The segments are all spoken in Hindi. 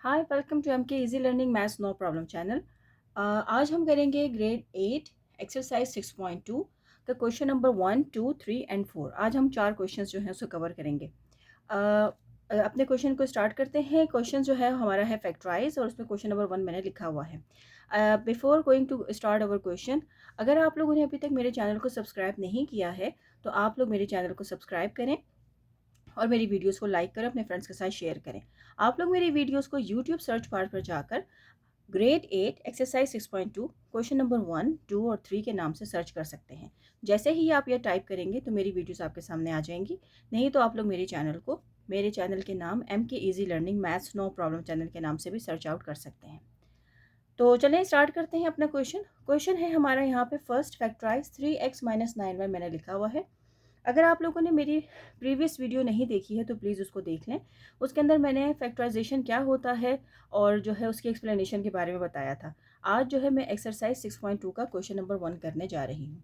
Hi welcome to M K easy learning maths no problem channel. आज हम करेंगे ग्रेड 8 एक्सरसाइज 6.2 का क्वेश्चन नंबर 1, 2, 3 एंड 4। आज हम 4 क्वेश्चंस जो हैं उसको कवर करेंगे। अपने क्वेश्चन को स्टार्ट करते हैं। क्वेश्चन जो है हमारा है फैक्टराइज और उसमें क्वेश्चन नंबर 1 मैंने लिखा हुआ है। Before going to start our question, अगर आप लोगों ने अभी तक मेरे चैनल को सब्सक्राइब नहीं किया है तो आप लोग मेरे चैनल को सब्सक्राइब करें और मेरी वीडियोस को लाइक करें, अपने फ्रेंड्स के साथ शेयर करें। आप लोग मेरी वीडियोस को यूट्यूब सर्च बार पर जाकर ग्रेड 8 एक्सरसाइज 6.2 क्वेश्चन नंबर 1, 2 और 3 के नाम से सर्च कर सकते हैं। जैसे ही आप यह टाइप करेंगे तो मेरी वीडियोस आपके सामने आ जाएंगी। नहीं तो आप लोग मेरे चैनल के नाम M K easy learning maths no problem channel के नाम से भी सर्च आउट कर सकते हैं। तो चलें स्टार्ट करते हैं अपना क्वेश्चन है हमारा यहाँ पे फर्स्ट फैक्टराइज 3x-9y मैंने लिखा हुआ है। अगर आप लोगों ने मेरी प्रीवियस वीडियो नहीं देखी है तो प्लीज़ उसको देख लें। उसके अंदर मैंने फैक्टराइजेशन क्या होता है और जो है उसकी एक्सप्लेनेशन के बारे में बताया था। आज जो है मैं एक्सरसाइज 6.2 का क्वेश्चन नंबर 1 करने जा रही हूँ।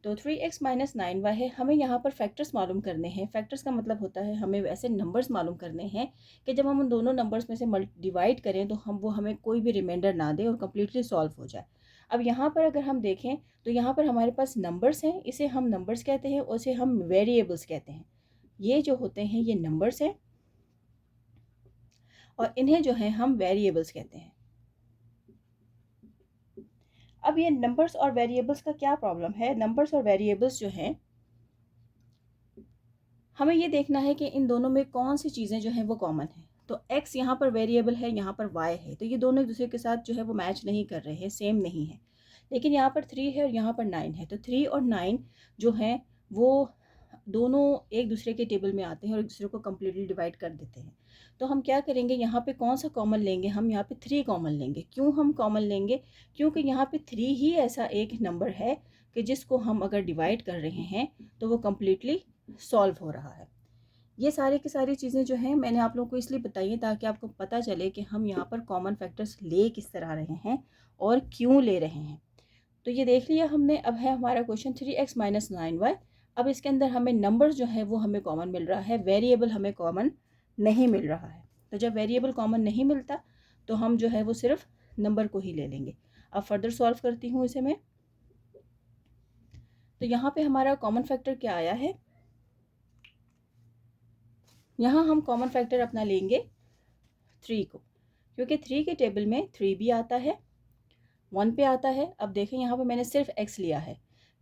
तो 3x-9y है, हमें यहाँ पर फैक्टर्स मालूम करने हैं। फैक्टर्स का मतलब होता है हमें ऐसे नंबर्स मालूम करने हैं कि जब हम उन दोनों नंबर्स में से डिवाइड करें तो हमें कोई भी रिमाइंडर ना दे और कम्प्लीटली सॉल्व हो जाए। अब यहाँ पर अगर हम देखें तो यहाँ पर हमारे पास नंबर्स हैं, इसे हम नंबर्स कहते हैं और इसे हम वेरिएबल्स कहते हैं। ये जो होते हैं ये नंबर्स हैं और इन्हें जो है हम वेरिएबल्स कहते हैं। अब ये नंबर्स और वेरिएबल्स का क्या प्रॉब्लम है? नंबर्स और वेरिएबल्स जो हैं, हमें ये देखना है कि इन दोनों में कौन सी चीज़ें जो हैं वो कॉमन है। तो x यहाँ पर वेरिएबल है, यहाँ पर y है, तो ये दोनों एक दूसरे के साथ जो है वो मैच नहीं कर रहे हैं, सेम नहीं है। लेकिन यहाँ पर 3 है और यहाँ पर 9 है, तो 3 और 9 जो हैं वो दोनों एक दूसरे के टेबल में आते हैं और एक दूसरे को कम्प्लीटली डिवाइड कर देते हैं। तो हम क्या करेंगे, यहाँ पे कौन सा कॉमन लेंगे? हम यहाँ पे 3 कॉमन लेंगे। क्यों हम कॉमन लेंगे? क्योंकि यहाँ पे 3 ही ऐसा एक नंबर है कि जिसको हम अगर डिवाइड कर रहे हैं तो वो कम्प्लीटली सॉल्व हो रहा है। ये सारी की सारी चीज़ें जो हैं मैंने आप लोगों को इसलिए बताई हैं ताकि आपको पता चले कि हम यहाँ पर कॉमन फैक्टर्स ले किस तरह रहे हैं और क्यों ले रहे हैं। तो ये देख लिया हमने। अब है हमारा क्वेश्चन 3x-9y। अब इसके अंदर हमें नंबर्स जो है वो हमें कॉमन मिल रहा है, वेरिएबल हमें कॉमन नहीं मिल रहा है। तो जब वेरिएबल कॉमन नहीं मिलता तो हम जो है वो सिर्फ नंबर को ही ले लेंगे। अब फर्दर सॉल्व करती हूँ इसे मैं। तो यहाँ पे हमारा कॉमन फैक्टर क्या आया है? यहाँ हम कॉमन फैक्टर अपना लेंगे 3 को, क्योंकि 3 के टेबल में 3 भी आता है, 1 पे आता है। अब देखें यहाँ पे मैंने सिर्फ x लिया है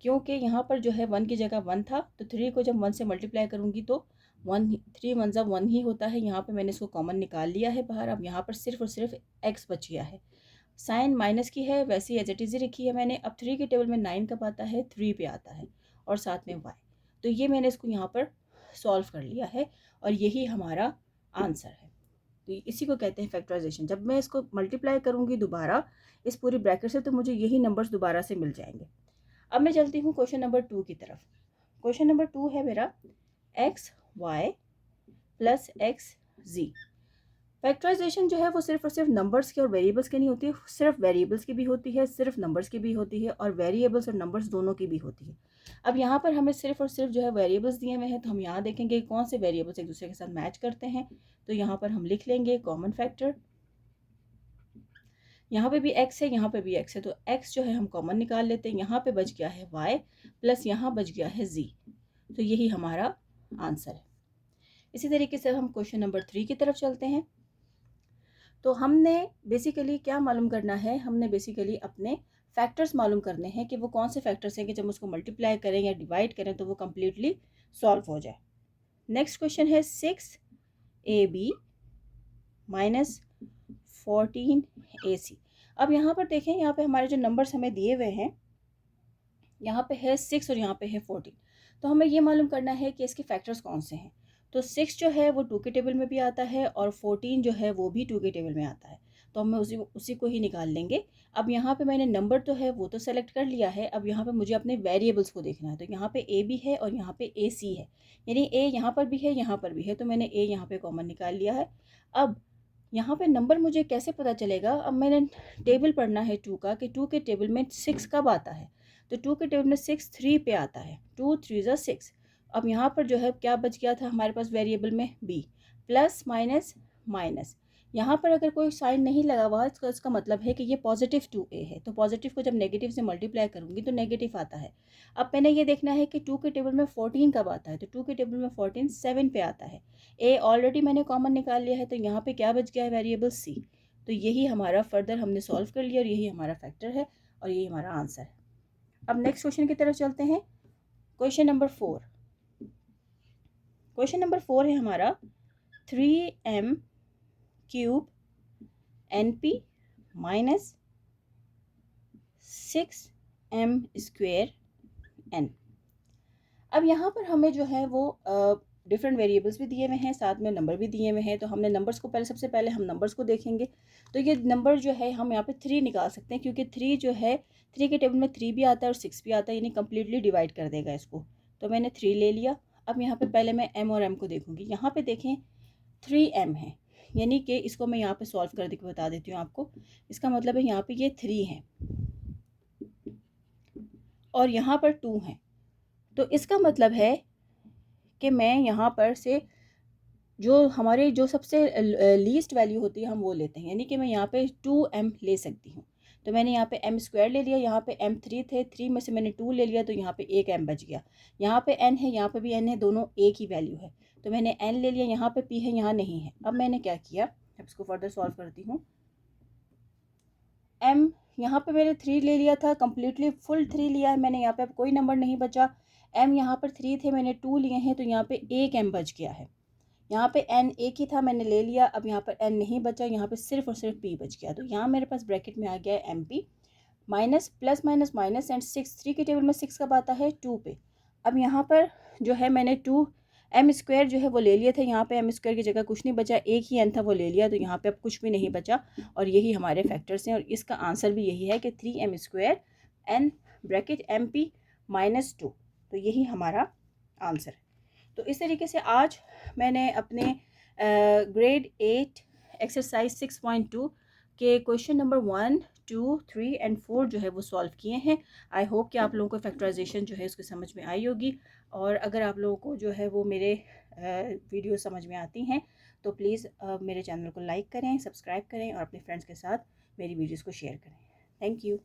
क्योंकि यहाँ पर जो है 1 की जगह 1 था, तो 3 को जब 1 से मल्टीप्लाई करूँगी तो 3 1 ज़ा 1 ही होता है। यहाँ पे मैंने इसको कॉमन निकाल लिया है बाहर। अब यहाँ पर सिर्फ और सिर्फ x बच गया है। साइन माइनस की है, वैसे ही एज इट इज़ ही रखी है मैंने। अब 3 के टेबल में 9 कब आता है? 3 पे आता है और साथ में y। तो ये मैंने इसको यहाँ पर सॉल्व कर लिया है और यही हमारा आंसर है। तो इसी को कहते हैं फैक्टराइजेशन। जब मैं इसको मल्टीप्लाई करूँगी दोबारा इस पूरी ब्रैकेट से तो मुझे यही नंबर्स दोबारा से मिल जाएंगे। अब मैं चलती हूँ क्वेश्चन नंबर 2 की तरफ। क्वेश्चन नंबर 2 है मेरा एक्स वाई प्लस एक्स जी। फैक्टराइजेशन जो है वो सिर्फ और सिर्फ नंबर्स के और वेरिएबल्स की नहीं होती है, सिर्फ वेरिएबल्स की भी होती है, सिर्फ नंबर्स की भी होती है और वेरिएबल्स और नंबर्स दोनों की भी होती है। अब यहाँ पर हमें सिर्फ और सिर्फ जो है वेरिएबल्स दिए हुए हैं, तो हम यहाँ देखेंगे कौन से वेरिएबल्स एक दूसरे के साथ मैच करते हैं। तो यहाँ पर हम लिख लेंगे कॉमन फैक्टर। यहाँ पे भी x है, यहाँ पे भी x है, तो x जो है हम कॉमन निकाल लेते हैं। यहाँ पे बच गया है y प्लस यहाँ बच गया है z। तो यही हमारा आंसर है। इसी तरीके से हम क्वेश्चन नंबर 3 की तरफ चलते हैं। तो हमने बेसिकली क्या मालूम करना है? हमने बेसिकली अपने फैक्टर्स मालूम करने हैं कि वो कौन से फैक्टर्स हैं कि जब उसको मल्टीप्लाई करें या डिवाइड करें तो वो कम्प्लीटली सॉल्व हो जाए। नेक्स्ट क्वेश्चन है 6ab माइनस 14ac। अब यहाँ पर देखें, यहाँ पे हमारे जो नंबर्स हमें दिए हुए हैं, यहाँ पे है 6 और यहाँ पे है 14। तो हमें ये मालूम करना है कि इसके फैक्टर्स कौन से हैं। तो 6 जो है वो 2 के टेबल में भी आता है और 14 जो है वो भी 2 के टेबल में आता है, तो हमें उसी को ही निकाल लेंगे। अब यहाँ पे मैंने नंबर तो है वो तो सेलेक्ट कर लिया है। अब यहाँ पे मुझे अपने वेरिएबल्स को देखना है। तो यहाँ पे ए भी है और यहाँ पे ए सी है, यानी ए यहाँ पर भी है यहाँ पर भी है, तो मैंने ए यहाँ पे कॉमन निकाल लिया है। अब यहाँ पे नंबर मुझे कैसे पता चलेगा? अब मैंने टेबल पढ़ना है 2 का कि 2 के टेबल में 6 कब आता है। तो 2 के टेबल में 6 3 पे आता है, 2 3 ज़ा 6। अब यहाँ पर जो है क्या बच गया था हमारे पास वेरिएबल में b, प्लस माइनस माइनस, यहाँ पर अगर कोई साइन नहीं लगा हुआ इसका मतलब है कि ये पॉजिटिव 2a है। तो पॉजिटिव को जब नेगेटिव से मल्टीप्लाई करूँगी तो नेगेटिव आता है। अब मैंने ये देखना है कि 2 के टेबल में 14 कब आता है। तो 2 के टेबल में 14 7 पे आता है। a ऑलरेडी मैंने कॉमन निकाल लिया है, तो यहाँ पे क्या बच गया है, वेरिएबल c। तो यही हमारा फर्दर हमने सॉल्व कर लिया और यही हमारा फैक्टर है और यही हमारा आंसर है। अब नेक्स्ट क्वेश्चन की तरफ चलते हैं। Question number 4। क्वेश्चन नंबर 4 है हमारा 3m cube NP minus 6m square n। अब यहाँ पर हमें जो है वो डिफरेंट वेरिएबल्स भी दिए हुए हैं, साथ में नंबर भी दिए हुए हैं। तो हमने नंबर्स को पहले, सबसे पहले हम नंबर्स को देखेंगे। तो ये नंबर जो है हम यहाँ पे 3 निकाल सकते हैं, क्योंकि 3 जो है 3 के टेबल में 3 भी आता है और 6 भी आता है, यानी कम्प्लीटली डिवाइड कर देगा इसको। तो मैंने 3 ले लिया। अब यहाँ पे पहले मैं m और m को देखूँगी। यहाँ पे देखें 3m है, यानी कि इसको मैं यहाँ पे सॉल्व कर के बता देती हूँ आपको। इसका मतलब है यहाँ पे ये 3 है और यहाँ पर 2 है। तो इसका मतलब है कि मैं यहाँ पर से जो हमारे जो सबसे लीस्ट वैल्यू होती है हम वो लेते हैं, यानी कि मैं यहाँ पे 2m ले सकती हूँ। तो मैंने यहाँ पे m स्क्वायर ले लिया, यहाँ पे m 3 थे, 3 में से मैंने 2 ले लिया, तो यहाँ पे एक m बच गया। यहाँ पे n है, यहाँ पे भी n है, दोनों एक ही वैल्यू है, तो मैंने n ले लिया। यहाँ पे p है, यहाँ नहीं है। अब मैंने क्या किया, अब इसको फर्दर सॉल्व करती हूँ। m यहाँ पे मैंने 3 ले लिया था, कम्प्लीटली फुल 3 लिया है मैंने, यहाँ पे अब कोई नंबर नहीं बचा। m यहाँ पर 3 थे, मैंने 2 लिए हैं, तो यहाँ पे एक m बच गया है। यहाँ पे n एक ही था, मैंने ले लिया। अब यहाँ पर n नहीं बचा, यहाँ पे सिर्फ और सिर्फ p बच गया। तो यहाँ मेरे पास ब्रैकेट में आ गया है mp minus plus minus minus and 6। 3 के टेबल में 6 कब आता है, 2 पे। अब यहाँ पर जो है मैंने 2m स्क्वायर जो है वो ले लिया था, यहाँ पे m स्क्वायर की जगह कुछ नहीं बचा, एक ही n था वो ले लिया, तो यहाँ पे अब कुछ भी नहीं बचा और यही हमारे फैक्टर्स हैं। और इसका आंसर भी यही है कि 3m square n bracket mp minus 2। तो यही हमारा आंसर है। तो इस तरीके से आज मैंने अपने ग्रेड 8 एक्सरसाइज 6.2 के क्वेश्चन नंबर 1, 2, 3 एंड 4 जो है वो सॉल्व किए हैं। आई होप कि आप लोगों को फैक्टराइजेशन जो है उसकी समझ में आई होगी। और अगर आप लोगों को जो है वो मेरे वीडियो समझ में आती हैं तो प्लीज़ मेरे चैनल को लाइक करें, सब्सक्राइब करें और अपने फ्रेंड्स के साथ मेरी वीडियोज़ को शेयर करें। Thank you.